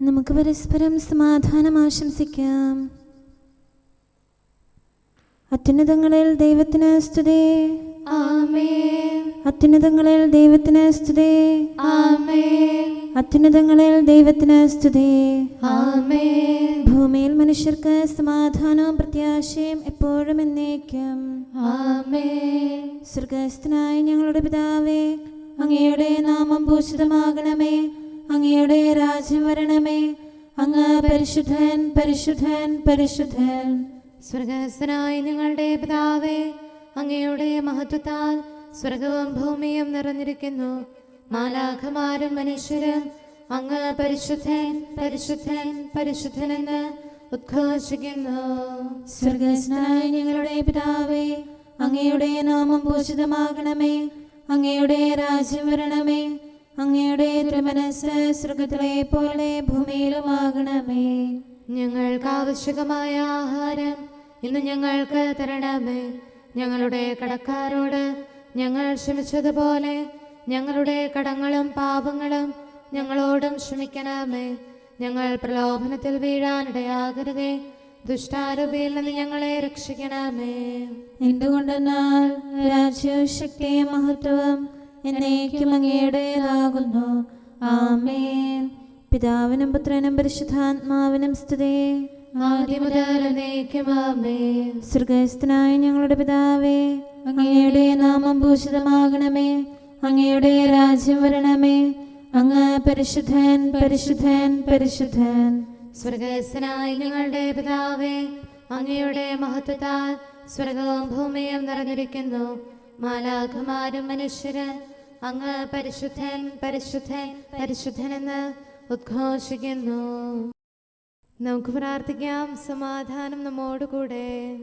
നമുക്ക് പരസ്പരം സമാധാനം ആശംസിക്കാം. അത്യുന്നതങ്ങളിൽ ദൈവത്തിന് സ്തുതി. ആമേൻ. അത്യുന്നതങ്ങളിൽ ദൈവത്തിന് സ്തുതി. ആമേൻ. അത്യുന്നതങ്ങളിൽ ദൈവത്തിന് സ്തുതി. ആമേൻ. ഭൂമിയിൽ മനുഷ്യർക്ക് സമാധാനവും പ്രത്യാശയും എപ്പോഴും എന്നേക്കും. ആമേൻ. സ്വർഗ്ഗസ്ഥനായ ഞങ്ങളുടെ പിതാവേ, അങ്ങയുടെ നാമം പൂജിതമാകണമേ. അങ്ങയുടെ രാജ്യം വരണമേ. അങ്ങ് പരിശുദ്ധൻ, പരിശുദ്ധൻ, പരിശുദ്ധൻ. സ്വർഗ്ഗസ്ഥനായ ഞങ്ങളുടെ പിതാവേ, അങ്ങയുടെ മഹത്വത്താൽ സ്വർഗവും ഭൂമിയും നിറഞ്ഞിരിക്കുന്നു. മാലാഖമാരും മനുഷ്യരും അങ്ങ് പരിശുദ്ധൻ, പരിശുദ്ധൻ, പരിശുദ്ധനെന്ന് ഉദ്ഘോഷിക്കുന്നു. സ്വർഗ്ഗസ്ഥനായ ഞങ്ങളുടെ പിതാവേ, അങ്ങയുടെ നാമം പൂജിതമാകണമേ. അങ്ങയുടെ രാജ്യം വരണമേ. അങ്ങയുടെ തിരുമനസ്സ് സ്വർഗ്ഗത്തിലെ പോലെ ഭൂമിയിലുമാകണമേ. ഞങ്ങൾക്ക് ആവശ്യമായ ആഹാരം ഇന്ന് ഞങ്ങൾക്ക് തരണമേ. ഞങ്ങളുടെ കടക്കാരോട് ഞങ്ങൾ ക്ഷമിച്ചതുപോലെ ഞങ്ങളുടെ കടങ്ങളും പാപങ്ങളും ഞങ്ങളോടും ക്ഷമിക്കണമേ. ഞങ്ങൾ പ്രലോഭനത്തിൽ വീഴാനിടയാകരുതേ. ദുഷ്ടാരൂപിയിൽ നിന്ന് ഞങ്ങളെ രക്ഷിക്കണമേ. എന്തുകൊണ്ടെന്നാൽ രാജ്യവും ശക്തിയും മഹത്വവും എന്നേക്കും അങ്ങയുടേതാകുന്നു. ആമേൻ. പിതാവിനും പുത്രനും പരിശുദ്ധാത്മാവിനും സ്തുതി. ആദ്യം മുതൽ എന്നേക്കും ആമേൻ. സ്വർഗ്ഗസ്ഥനായ ഞങ്ങളുടെ പിതാവേ, അങ്ങയുടെ നാമം പൂജിതമാകണമേ. അങ്ങയുടെ രാജ്യം വരണമേ. അങ്ങ് പരിശുദ്ധൻ, പരിശുദ്ധൻ, പരിശുദ്ധൻ. സ്വർഗ്ഗസ്ഥനായ ഞങ്ങളുടെ പിതാവേ, അങ്ങയുടെ മഹത്വത്താൽ സ്വർഗവും ഭൂമിയും നിറഞ്ഞിരിക്കുന്നു. മാലാഖമാരും മനുഷ്യരും അങ്ങ് പരിശുദ്ധൻ, പരിശുദ്ധൻ, പരിശുദ്ധനെന്ന് ഉദ്ഘോഷിക്കുന്നു. നമുക്ക് പ്രാർത്ഥിക്കാം. സമാധാനം നമ്മോടുകൂടെ.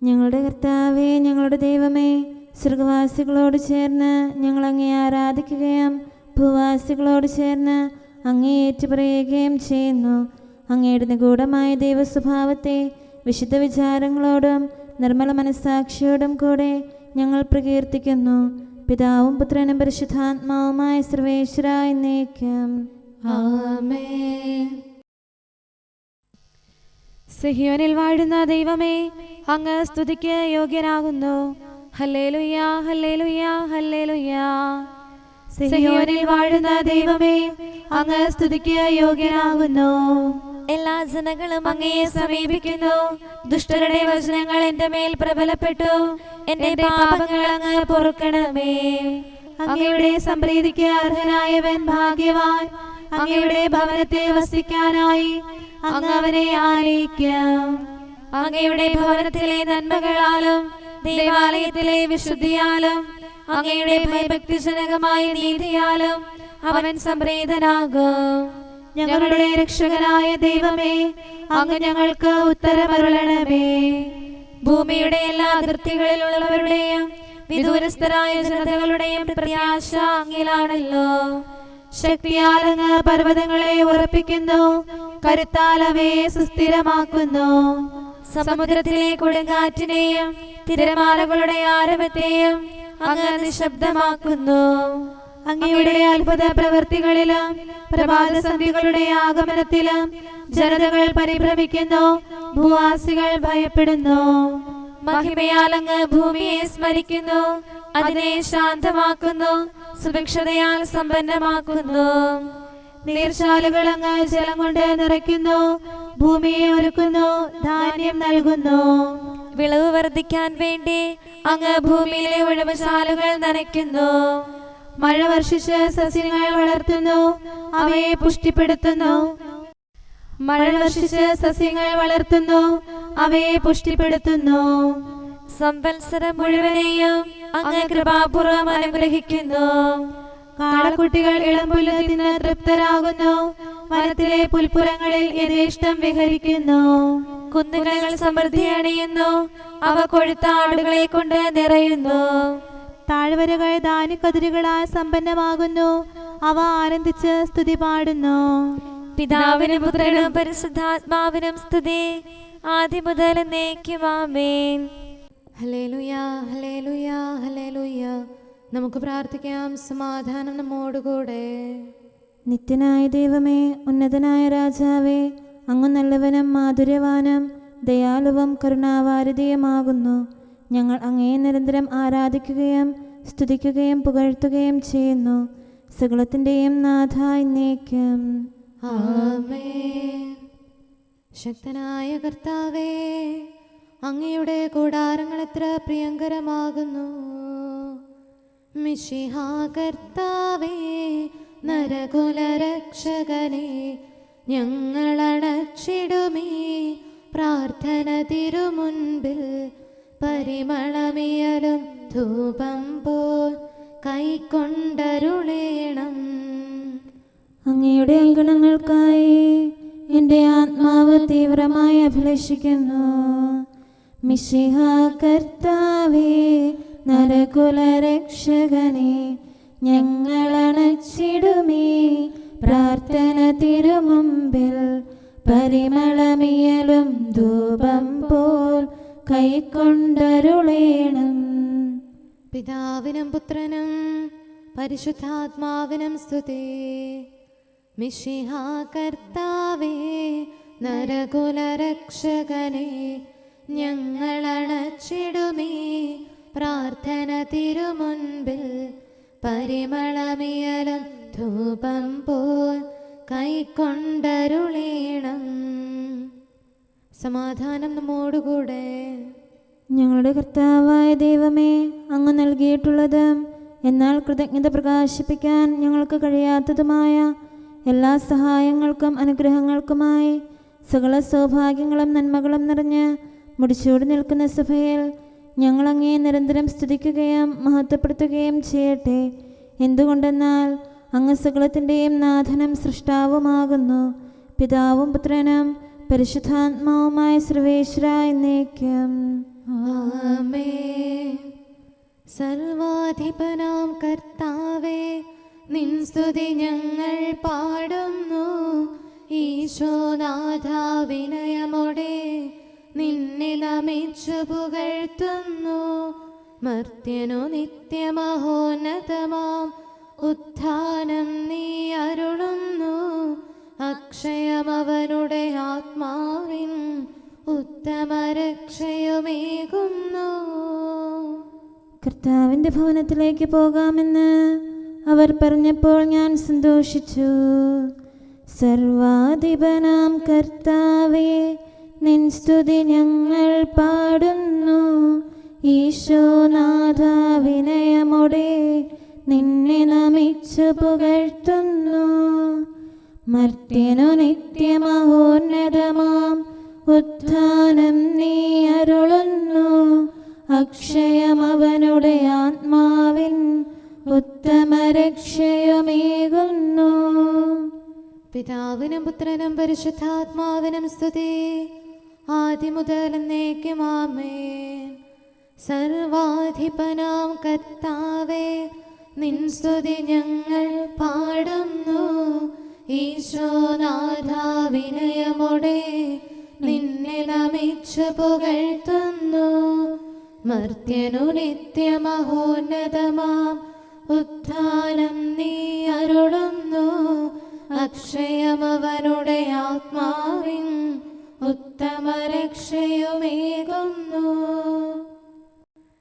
ഞങ്ങളുടെ കർത്താവേ, ഞങ്ങളുടെ ദൈവമേ, സ്വർഗവാസികളോട് ചേർന്ന് ഞങ്ങൾ അങ്ങേ ആരാധിക്കുകയും ഭൂവാസികളോട് ചേർന്ന് അങ്ങേ ഏറ്റുപറയുകയും ചെയ്യുന്നു. അങ്ങയുടെ നിഗൂഢമായ ദൈവസ്വഭാവത്തെ വിശുദ്ധ വിചാരങ്ങളോടും നിർമ്മല മനസ്സാക്ഷിയോടും കൂടെ ഞങ്ങൾ പ്രകീർത്തിക്കുന്നു. പിതാവും പുത്രനും പരിശുദ്ധാത്മാവുമായ സർവേശ്വര എന്നേക്കും. ആമേൻ. സിഹിയോനിൽ വാഴുന്ന ദൈവമേ, അങ്ങ് സ്തുതിക്ക് യോഗ്യനാകുന്നു. ഹല്ലേലൂയ, ഹല്ലേലൂയ, ഹല്ലേലൂയ. സിഹിയോനിൽ വാഴുന്ന ദൈവമേ, അങ്ങ് സ്തുതിക്ക് യോഗ്യനാകുന്നു. എല്ലാ ജനങ്ങളും അങ്ങയെ സമീപിക്കുന്നു. ദുഷ്ടരുടെ വചനങ്ങൾ എന്റെ മേൽ പ്രബലപ്പെട്ടു. എന്റെ പാപങ്ങൾ അങ്ങ് പൊറുക്കണമേ. അങ്ങയുടെ സംപ്രീതിക്ക് അർഹനായവൻ ഭാഗ്യവാൻ. അങ്ങയുടെ ഭവനത്തിൽ വസിക്കാനായി അങ്ങ് അവനെ ആനയിക്കും. അങ്ങയുടെ ഭവനത്തിലെ നന്മകളാലും ദേവാലയത്തിലെ വിശുദ്ധിയാലും അങ്ങയുടെ ഭയഭക്തിജനകമായ നീതിയാലും അവൻ സംപ്രീതനാകും. ഞങ്ങളുടെ രക്ഷകനായ ദൈവമേ, അങ്ങ് ഞങ്ങൾക്ക് ഉത്തരമരുളണമേ. ഭൂമിയുടെ എല്ലാ അതിർത്തികളിലുള്ളവരുടെയും വിദൂരസ്ഥരായ ജനതകളുടെയും പ്രത്യാശ അങ്ങിലാണല്ലോ. ശക്തിയാൽ അങ്ങ് പർവ്വതങ്ങളെ ഉറപ്പിക്കുന്നു. കരുത്താൽ അവയെ സുസ്ഥിരമാക്കുന്നു. സമുദ്രത്തിലെ കൊടുങ്കാറ്റിനെയും തിരമാലകളുടെ ആരവത്തെയും അങ്ങ് നിശബ്ദമാക്കുന്നു. അങ്ങയുടെ അത്ഭുത പ്രവൃത്തികളിലും പ്രഭാതസന്ധികളുടെ ആഗമനത്തിലും ജനതകൾ പരിഭ്രമിക്കുന്നു. ഭൂവാസികൾ ഭയപ്പെടുന്നു. മഹിമയാൽ അങ്ങ് ഭൂമിയെ സ്മരിക്കുന്നു. അതിനെ ശാന്തമാക്കുന്നു. സുഭിക്ഷതയാൽ സമ്പന്നമാക്കുന്നു. നീർച്ചാലുകൾ അങ്ങ് ജലം കൊണ്ട് നിറയ്ക്കുന്നു. ഭൂമിയെ ഒരുക്കുന്നു. ധാന്യം നൽകുന്നു. വിളവ് വർദ്ധിക്കാൻ വേണ്ടി അങ്ങ് ഭൂമിയിലെ ഉഴവുചാലുകൾ നനയ്ക്കുന്നു. മഴ വർഷിച്ച് സസ്യങ്ങൾ വളർത്തുന്നു. അവയെ പുഷ്ടിപ്പെടുത്തുന്നു. മഴ വർഷിച്ച് സസ്യങ്ങൾ വളർത്തുന്നു. അവയെ പുഷ്ടിപ്പെടുത്തുന്നു. സംവത്സരം മുഴുവനെയും അങ്ങ് കൃപാപൂർവം അനുഗ്രഹിക്കുന്നു. കാളക്കുട്ടികൾ ഇളംപുല്ല് തിന്ന് തൃപ്തരാകുന്നു. വനത്തിലെ പുൽപ്പുറങ്ങളിൽ യഥേഷ്ടം വിഹരിക്കുന്നു. കുന്നുകൾ സമൃദ്ധി അണിയുന്നു. അവ കൊഴുത്ത ആടുകളെ കൊണ്ട് നിറയുന്നു. താഴ്വരകൾ ധാന്യക്കതിരുകളാൽ സമ്പന്നമാകുന്നു. അവ ആനന്ദിച്ച് സ്തുതി പാടുന്നു. പിതാവിനും പുത്രനും പരിശുദ്ധാത്മാവിനും സ്തുതി. ആദ്യം മുതൽ എന്നേക്കും ആമേൻ. ഹല്ലേലൂയ, ഹല്ലേലൂയ, ഹല്ലേലൂയ. നമുക്ക് പ്രാർത്ഥിക്കാം. സമാധാനം നമ്മോടുകൂടെ. നിത്യനായ ദൈവമേ, ഉന്നതനായ രാജാവേ, അങ്ങ് നല്ലവനും മാധുര്യവാനും ദയാലുവും കരുണാവാരിധിയുമാകുന്നു. ഞങ്ങൾ അങ്ങയെ നിരന്തരം ആരാധിക്കുകയും സ്തുതിക്കുകയും പുകഴ്ത്തുകയും ചെയ്യുന്നു. സകലത്തിൻ്റെയും നാഥ എന്നേക്കും. ആമേൻ. ശക്തനായ കർത്താവേ, അങ്ങയുടെ കൂടാരങ്ങൾ എത്ര പ്രിയങ്കരമാകുന്നു. മിശിഹാ കർത്താവേ, നരകുലരക്ഷകനെ, ഞങ്ങളണച്ചിടുമീ പ്രാർത്ഥന തിരുമുൻപിൽ. പരിമളമിയലും ധൂപം പോൽ കൈക്കൊണ്ടരുളേണം. അങ്ങയുടെ അങ്കണങ്ങൾക്കായി എൻ്റെ ആത്മാവ് തീവ്രമായി അഭിലഷിക്കുന്നു. മിശിഹാ കർത്താവേ, നരകുലരക്ഷകനെ, ഞങ്ങളണച്ചിടുമീ പ്രാർത്ഥന തിരുമുമ്പിൽ. പരിമളമിയലും ധൂപം പോൽ കൈക്കൊണ്ടരുളേണം. പിതാവിനും പുത്രനും പരിശുദ്ധാത്മാവിനും സ്തുതി. മിശിഹാ കർത്താവേ, നരകുലരക്ഷകനെ, ഞങ്ങളണച്ചിടുമീ പ്രാർത്ഥന തിരുമുൻപിൽ. പരിമളമിയലും ധൂപം പോൽ കൈക്കൊണ്ടരുളേണം. സമാധാനം നമ്മോടുകൂടെ. ഞങ്ങളുടെ കർത്താവായ ദൈവമേ, അങ്ങ് നൽകിയിട്ടുള്ളതും എന്നാൽ കൃതജ്ഞത പ്രകാശിപ്പിക്കാൻ ഞങ്ങൾക്ക് കഴിയാത്തതുമായ എല്ലാ സഹായങ്ങൾക്കും അനുഗ്രഹങ്ങൾക്കുമായി സകല സൗഭാഗ്യങ്ങളും നന്മകളും നിറഞ്ഞ് മുടിച്ചൂടി നിൽക്കുന്ന സഭയിൽ ഞങ്ങൾ അങ്ങേ നിരന്തരം സ്തുതിക്കുകയും മഹത്വപ്പെടുത്തുകയും ചെയ്യട്ടെ. എന്തുകൊണ്ടെന്നാൽ അങ്ങ് സകലത്തിൻ്റെയും നാഥനും സൃഷ്ടാവുമാകുന്നു. പിതാവും പുത്രനും പരിശുദ്ധാത്മാവുമായ സർവേശ്വര എന്നേക്കും. ആമേൻ. സർവാധിപനാം കർത്താവേ, നിൻ സ്തുതി ഞങ്ങൾ പാടുന്നു. ഈശോനാഥ, വിനയമോടെ നിന്നെ നമിച്ചു പുകഴ്ത്തുന്നു. മർത്യനു നിത്യമഹോന്നതമാം ഉത്ഥാനം നീ അരുളുന്നു. അക്ഷയമവനുടെ ആത്മാവിൻ ഉത്തമരക്ഷയുമേകുന്നു. കർത്താവിൻ്റെ ഭവനത്തിലേക്ക് പോകാമെന്ന് അവർ പറഞ്ഞപ്പോൾ ഞാൻ സന്തോഷിച്ചു. സർവാധിപനാം കർത്താവേ, നിൻ സ്തുതി ഞങ്ങൾ പാടുന്നു. ഈശോനാഥ, വിനയമോടെ നിന്നെ നമിച്ചു പുകഴ്ത്തുന്നു. മർത്യനു നിത്യമഹോന്നതമാം ഉത്ഥാനം നീ അരുളുന്നു. അക്ഷയമവനുടെ ആത്മാവിൻ ഉത്തമരക്ഷയുമേകുന്നു. പിതാവിനും പുത്രനും പരിശുദ്ധാത്മാവിനും സ്തുതി, ആദ്യം മുതൽ എന്നേക്കും. ആമേൻ. സർവാധിപനാം കർത്താവേ, നിൻ സ്തുതി ഞങ്ങൾ പാടുന്നു. ഈശോനാഥ, വിനയമോടെ നിന്നെ നമിച്ചു പുകഴ്ത്തുന്നു. മർത്യനു നിത്യമഹോന്നതമാം ഉത്ഥാനം നീ അരുളുന്നു. അക്ഷയമവനുടെ ആത്മാവിൻ ഉത്തമരക്ഷയുമേകുന്നു.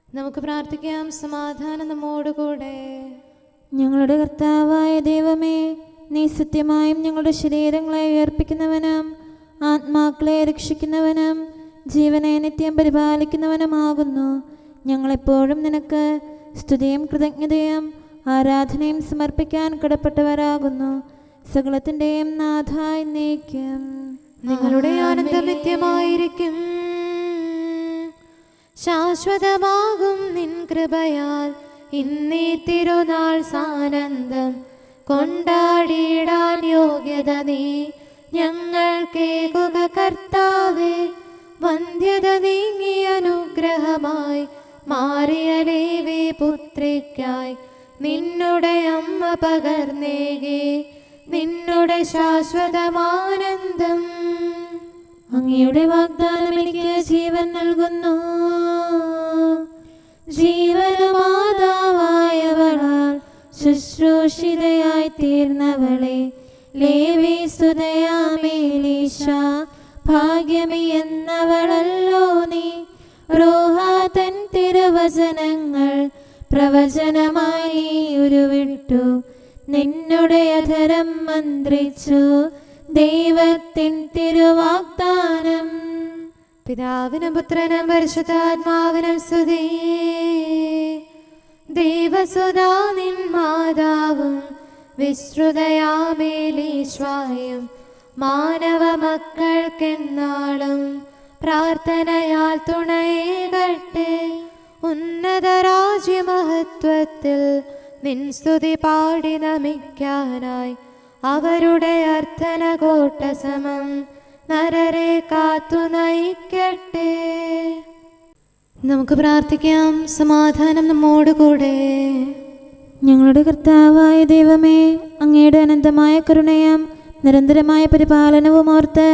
നമുക്ക് പ്രാർത്ഥിക്കാം. സമാധാനം നമ്മോടുകൂടെ. ഞങ്ങളുടെ കർത്താവായ ദൈവമേ, നീ സത്യമായും ഞങ്ങളുടെ ശരീരങ്ങളെ ഉയർപ്പിക്കുന്നവനും ആത്മാക്കളെ രക്ഷിക്കുന്നവനും ജീവനെ നിത്യം പരിപാലിക്കുന്നവനുമാകുന്നു. ഞങ്ങളെപ്പോഴും നിനക്ക് സ്തുതിയും കൃതജ്ഞതയും ആരാധനയും സമർപ്പിക്കാൻ കടപ്പെട്ടവരാകുന്നു. സകലത്തിൻ്റെയും നാഥ എന്നേക്കും. നിങ്ങളുടെ ആനന്ദം നിത്യമായിരിക്കും. ശാശ്വതമാകും നിൻ കൃപയാൽ ഇന്നീ തിരുനാൾ സാനന്ദം കൊണ്ടാടിയിടാൻ യോഗ്യത നീ ഞങ്ങൾക്കേകുക കർത്താവേ. വന്ധ്യത നീങ്ങിയ അനുഗ്രഹമായി മാറിയ ലേവി പുത്രിക്കായി നിന്നുടെ അമ്മ പകർന്നേകി നിന്നുടെ ശാശ്വതമാനന്ദം. അങ്ങയുടെ വാഗ്ദാനം എനിക്ക് ജീവൻ നൽകുന്നു. ജീവനമാതാവായവളാൽ ശുശ്രൂഷ ശുശ്രൂഷിതയായി തീർന്നവളെ, ലേവി സ്തുതയാമേലീശ, ഭാഗ്യമി എന്നവളല്ലോ നീ. റോഹാ തൻ തിരുവചനങ്ങൾ പ്രവചനമായി ഉരുവിട്ടു, നിന്നുടെ അധരം മന്ത്രിച്ചു ദൈവത്തിൻ തിരുവാഗ്ദാനം. പിതാവിനും പുത്രനും പരിശുദ്ധാത്മാവിനും സ്തുതി. ദൈവസുതാ നിൻ മാതാവും വിശ്രുതയാമേലീശ്വായും മാനവ മക്കൾക്കെന്നാളും പ്രാർത്ഥനയാൽ തുണയേകട്ടെ. ഉന്നത രാജ്യമഹത്വത്തിൽ നിൻ സ്തുതി പാടി നമിക്കാനായി അവരുടെ അർത്ഥന കോട്ട സമം നരരെ കാത്തു നയിക്കട്ടെ. നമുക്ക് പ്രാർത്ഥിക്കാം. സമാധാനം നമ്മോടുകൂടെ. ഞങ്ങളുടെ കർത്താവായ ദൈവമേ, അങ്ങയുടെ അനന്തമായ കരുണയും നിരന്തരമായ പരിപാലനവും ഓർത്ത്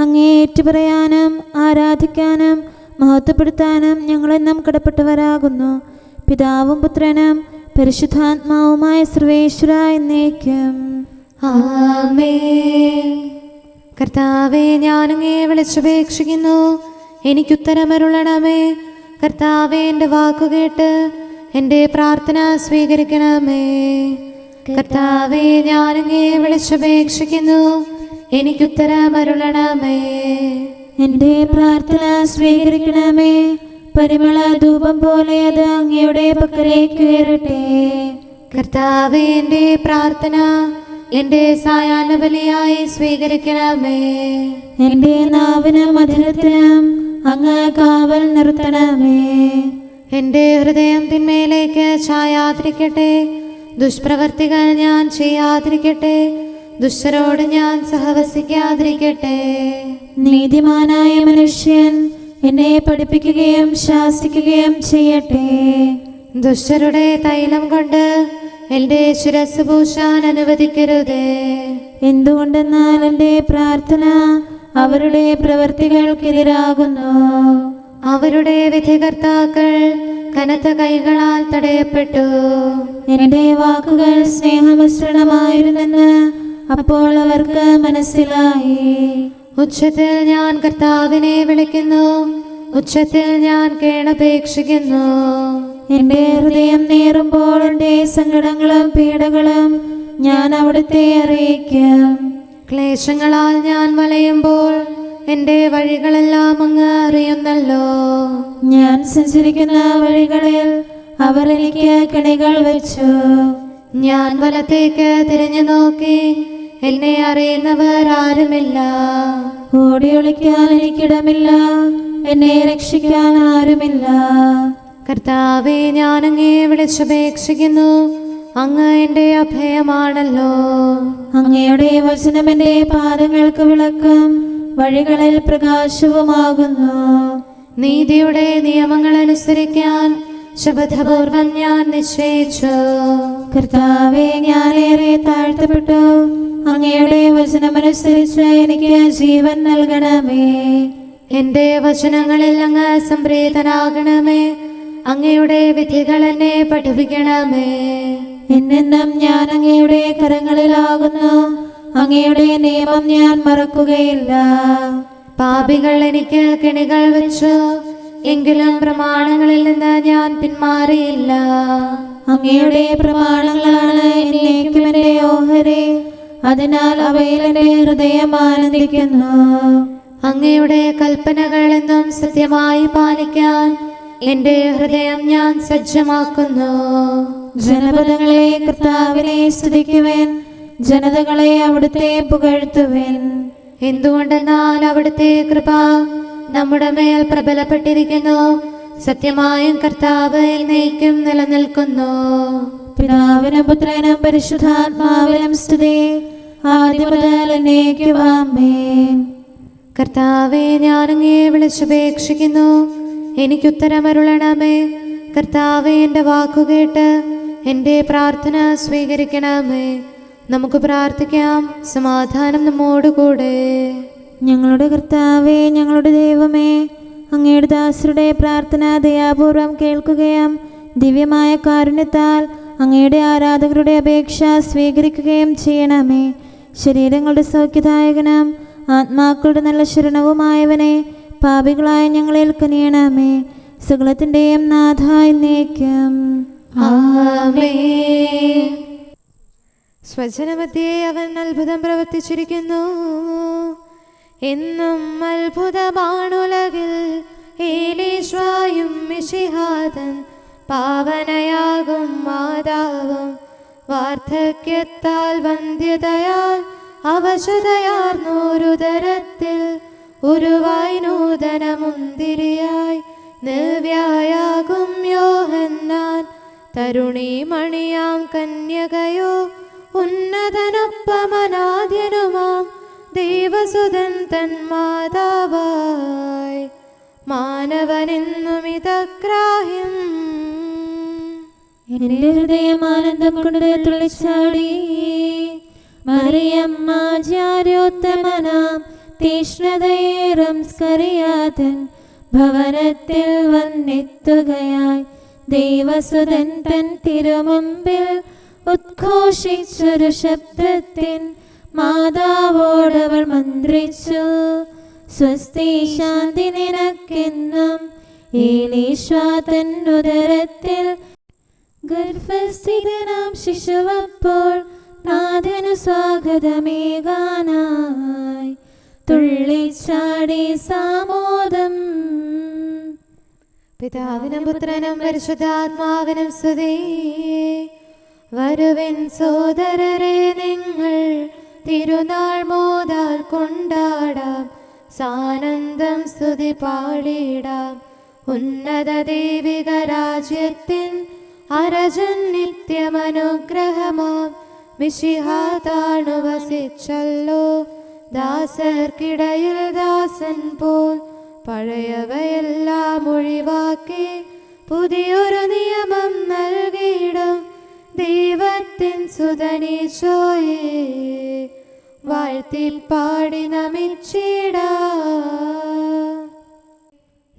അങ്ങേ ഏറ്റുപറയാനും ആരാധിക്കാനും മഹത്വപ്പെടുത്താനും ഞങ്ങളെന്നും കടപ്പെട്ടവരാകുന്നു. പിതാവും പുത്രനും പരിശുദ്ധാത്മാവുമായ സർവേശ്വര എന്നേക്കും ആമേൻ. കർത്താവേ, ഞാനങ്ങേ വിളിച്ചപേക്ഷിക്കുന്നു, എനിക്കുത്തരമരുളണമേ. കർത്താവേ, എൻ്റെ വാക്കുകേട്ട് എൻ്റെ പ്രാർത്ഥന സ്വീകരിക്കണമേ. കർത്താവേ, ഞാനങ്ങേ വിളിച്ചപേക്ഷിക്കുന്നു, എനിക്കുത്തരമരുളണമേ. എൻ്റെ പ്രാർത്ഥന സ്വീകരിക്കണമേ. പരിമള ധൂപം പോലെ അത് അങ്ങയുടെ പക്കലേക്ക് ഉയരട്ടെ. കർത്താവേ, എൻ്റെ പ്രാർത്ഥന എൻ്റെ സായാഹ്ന ബലിയായി സ്വീകരിക്കണമേ. എൻ്റെ നാവിനും മധുരത്തിനും അങ്ങ് കാവൽ നിർത്തണമേ. എൻ്റെ ഹൃദയം തിന്മയിലേക്ക് ചായാതിരിക്കട്ടെ. ദുഷ്പ്രവർത്തികൾ ഞാൻ ചെയ്യാതിരിക്കട്ടെ. ദുഷ്ടരോട് ഞാൻ സഹവസിക്കാതിരിക്കട്ടെ. നീതിമാനായ മനുഷ്യൻ എന്നെ പഠിപ്പിക്കുകയും ശാസിക്കുകയും ചെയ്യട്ടെ. ദുഷ്ടരുടെ തൈലം കൊണ്ട് എൻ്റെ ശിരസ് പൂശാൻ അനുവദിക്കരുതേ. എന്തുകൊണ്ടെന്നാൽ എൻ്റെ പ്രാർത്ഥന അവരുടെ പ്രവൃത്തികൾക്കെതിരാകുന്നു. അവരുടെ വിധികർത്താക്കൾ കനത്ത കൈകളാൽ തടയപ്പെട്ടു. എൻ്റെ വാക്കുകൾ സ്നേഹമിശ്രണമായിരുന്നെന്ന് അപ്പോൾ അവർക്ക് മനസ്സിലായി. ഉച്ചത്തിൽ ഞാൻ കർത്താവിനെ വിളിക്കുന്നു, ഉച്ചത്തിൽ ഞാൻ കേണപേക്ഷിക്കുന്നു. എൻ്റെ ഹൃദയം നേറുമ്പോൾ എൻ്റെ സങ്കടങ്ങളും പീഡകളും ഞാൻ അവിടുത്തെ അറിയിക്കും. ക്ലേശങ്ങളാൽ ഞാൻ വലയുമ്പോൾ എൻ്റെ വഴികളെല്ലാം അങ്ങ് അറിയുന്നല്ലോ. ഞാൻ സഞ്ചരിക്കുന്ന വഴികളിൽ അവർ എനിക്ക് കെണികൾ വെച്ചു. ഞാൻ വലത്തേക്ക് തിരിഞ്ഞു നോക്കി, എന്നെ അറിയുന്നവർ ആരുമില്ല. ഓടി ഒളിക്കാൻ എനിക്കിടമില്ല, എന്നെ രക്ഷിക്കാൻ ആരുമില്ല. കർത്താവേ, ഞാനങ്ങേ വിളിച്ചപേക്ഷിക്കുന്നു, അങ്ങ് എൻ്റെ അഭയമാണല്ലോ. അങ്ങയുടെ വചനം എൻ്റെ പാദങ്ങൾക്ക് വിളക്കും വഴികളിൽ പ്രകാശവുമാകുന്നു. നീതിയുടെ നിയമങ്ങൾ അനുസരിക്കാൻ ശപഥപൂർവം ഞാൻ നിശ്ചയിച്ചു. കർത്താവേ, ഞാനേറെ താഴ്ത്തപ്പെട്ടു. അങ്ങയുടെ വചനമനുസരിച്ച് എനിക്ക് ജീവൻ നൽകണമേ. എൻ്റെ വചനങ്ങളിൽ അങ്ങ് സംപ്രീതനാകണമേ. അങ്ങയുടെ വിധികൾ എന്നെ പഠിപ്പിക്കണമേ. എന്നെന്നും ഞാൻ അങ്ങയുടെ കരങ്ങളിലാകുന്നു. അങ്ങയുടെ നിയമം ഞാൻ മറക്കുകയില്ല. പാപികൾ എനിക്ക് കെണികൾ വെച്ചു, എങ്കിലും പ്രമാണങ്ങളിൽ നിന്ന് ഞാൻ പിന്മാറിയില്ല. അങ്ങയുടെ പ്രമാണങ്ങളാണ് എന്നേക്കും എൻ്റെ ഓഹരി. അതിനാൽ അവയിൽ എൻ്റെ ഹൃദയം ആനന്ദിക്കുന്നു. അങ്ങയുടെ കൽപ്പനകൾ എന്നും സത്യമായി പാലിക്കാൻ എൻ്റെ ഹൃദയം ഞാൻ സജ്ജമാക്കുന്നു. ജനപദങ്ങളെ കർത്താവിനെ സ്തുതിക്കുവിൻ, ജനതകളെ അവിടുത്തെ പുകഴ്ത്തുവിൻ. എന്തുകൊണ്ടെന്നാൽ അവിടുത്തെ കൃപ നമ്മുടെ മേൽ പ്രബലപ്പെട്ടിരിക്കുന്നു. സത്യമായും കർത്താവ് എന്നേക്കും നിലനിൽക്കുന്നു. പിതാവിനും പുത്രനും പരിശുദ്ധാത്മാവിനും സ്തുതി, ആദ്യം മുതൽ എന്നേക്കും ആമേൻ. കർത്താവേ, ഞാനങ്ങേ വിളിച്ചപേക്ഷിക്കുന്നു, എനിക്കുത്തരമരുളണമേ. കർത്താവേ, എൻ്റെ വാക്കുകേട്ട് എൻ്റെ പ്രാർത്ഥന സ്വീകരിക്കണമേ. നമുക്ക് പ്രാർത്ഥിക്കാം. സമാധാനം നമ്മോടുകൂടെ. ഞങ്ങളുടെ കർത്താവേ, ഞങ്ങളുടെ ദൈവമേ, അങ്ങയുടെ ദാസരുടെ പ്രാർത്ഥന ദയാപൂർവം കേൾക്കുകയും ദിവ്യമായ കാരുണ്യത്താൽ അങ്ങയുടെ ആരാധകരുടെ അപേക്ഷ സ്വീകരിക്കുകയും ചെയ്യണമേ. ശരീരങ്ങളുടെ സൗഖ്യദായകനും ആത്മാക്കളുടെ നല്ല ശരണവുമായവനെ, പാപികളായ ഞങ്ങളിൽ കനിയണമേ. സകലത്തിൻ്റെയും നാഥ എന്നേക്കും. ആമേൻ. സ്വജനമധ്യേ അവൻ അത്ഭുതം പ്രവർത്തിച്ചിരിക്കുന്നു. എന്നും അത്ഭുതമാണുലകിൽ ഏലീശ്വായും മിശിഹാതൻ. പാവനയാകും മാതാവും വാർദ്ധക്യത്താൽ വന്ധ്യതയാൽ അവശതയാർന്നോരുദരത്തിൽ ഉരുവായി നൂതന മുന്തിരിയായി നിർവ്യായാകും യോഹന്നാൻ. തരുണീമണിയാം കന്യകയോ ഉന്നതനൊപ്പമനാദ്യനുമാം ദൈവസുതൻ തൻ മാതാവായി മാനവനെന്നുമിതഗ്രാഹ്യം. എന്റെ ഹൃദയം ആനന്ദം കൊണ്ട് തുള്ളിച്ചാടി. മറിയമ്മ ജാരോത്തമനാം തീഷ്ണതയേറും സ്കറിയാതൻ ഭവനത്തിൽ വന്നെത്തുകയായി. ദൈവസുതൻ തൻ തിരുമുമ്പിൽ ഉദ്ഘോഷിച്ചൊരു ശബ്ദത്തിൻ മാതാവോടവൾ മന്ത്രിച്ചു, സ്വസ്തി ശാന്തി നിനക്കെന്നും. ഏലീശ്വാ തൻ ഉദരത്തിൽ ഗർഭസ്ഥിതനാം ശിശുവപ്പോൾ നാഥനു സ്വാഗതമേകാനായി തുള്ളിച്ചാടി സാമോദം. പിതാവിനും പുത്രനും പരിശുദ്ധാത്മാവിനും സ്തുതി. വരുവിൻ സോദരരെ, നിങ്ങൾ തിരുനാൾ മോദാൽ കൊണ്ടാടാം. സാനന്ദം സ്തുതി പാടിടാം. ഉന്നത ദൈവിക രാജ്യത്തിൻ അരജൻ നിത്യമനുഗ്രഹമാം മിശിഹാ താണു വസിച്ചല്ലോ. ദാസർക്കിടയിൽ ദാസൻ പോൽ പഴയവയെല്ലാം ഒഴിവാക്കി പുതിയൊരു നിയമം നൽകിയിടും. ദൈവത്തിൻ സുതനീശോയെ വാഴ്ത്തി പാടി നമിച്ചിടാം.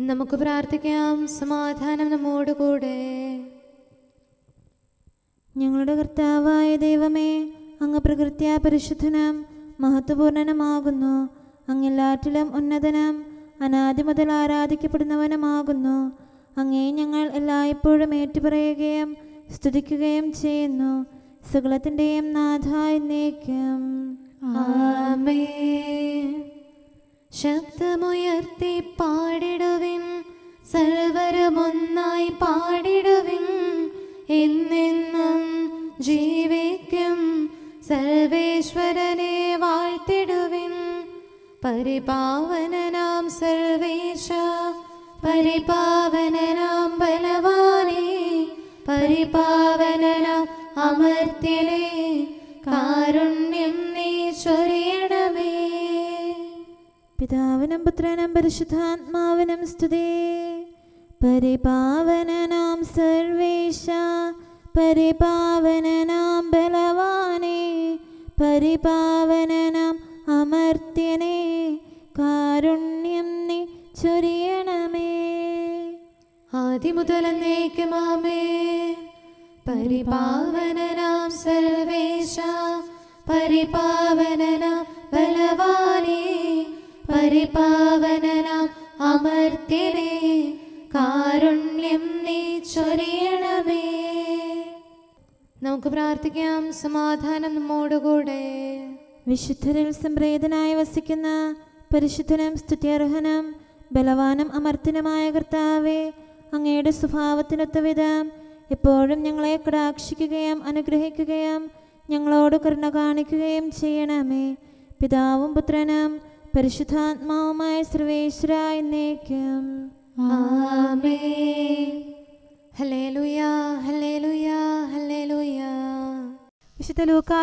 നമുക്ക് പ്രാർത്ഥിക്കാം. സമാധാനം നമ്മോടുകൂടെ. ഞങ്ങളുടെ കർത്താവായ ദൈവമേ, അങ്ങ് പ്രകൃത്യാ പരിശുദ്ധനും മഹത്വപൂർണനുമാകുന്നു. അങ്ങെല്ലാറ്റിലും ഉന്നതനും അനാദി മുതൽ ആരാധിക്കപ്പെടുന്നവനുമാകുന്നു. അങ്ങേ ഞങ്ങൾ എല്ലായ്പ്പോഴും ഏറ്റുപറയുകയും സ്തുതിക്കുകയും ചെയ്യുന്നു. സകലത്തിൻ്റെയും നാഥ എന്നേക്കും. ആമേൻ. ശബ്ദമുയർത്തി പാടിടുവിൻ, സർവരും ഒന്നായി പാടിടുവിൻ. എന്നെന്നും ജീവിക്കും സർവേശ്വരനെ വാഴ്ത്തിടുവിൻ. പരിപാവനനാം സർവേശ, പരിപാവനനാം ബലവാനേ, പരിപാവനനാം അമർത്യനേ, കാരുണ്യം നീ ചൊരിയണമേ. പിതാവിനും പുത്രനും പരിശുദ്ധാത്മാവിനും സ്തുതി. പരിപാവനനാം സർവേശ, പരിപാവനനാം ബലവാനേ, പരിപാവനനാം അമർത്യനേ, കാരുണ്യം നീ ചൊരിയണമേ. ആദിമുതൽ എന്നേക്കും ആമേൻ. പരിപാവനനാം സർവേശ, പരിപാവനനാം ബലവാനേ, പരിപാവനനാം അമർത്യനേ, കാരുണ്യം നീ ചൊരിയണമേ. നമുക്ക് പ്രാർത്ഥിക്കാം. സമാധാനം നമ്മോടുകൂടെ. വിശുദ്ധരിൽ സംപ്രേതനായി വസിക്കുന്ന പരിശുദ്ധനും സ്തുത്യർഹനും ബലവാനും അമർത്യനുമായ കർത്താവേ, അങ്ങയുടെ സ്വഭാവത്തിനൊത്ത വിധം എപ്പോഴും ഞങ്ങളെ കടാക്ഷിക്കുകയും അനുഗ്രഹിക്കുകയും ഞങ്ങളോട് കരുണ കാണിക്കുകയും ചെയ്യണമേ. പിതാവും പുത്രനും പരിശുദ്ധാത്മാവുമായ സർവേശ്വര എന്നേക്കും. ആമേൻ. ഹല്ലേലൂയ, ഹല്ലേലൂയ, ഹല്ലേലൂയ. വിശുദ്ധ ലൂക്കാ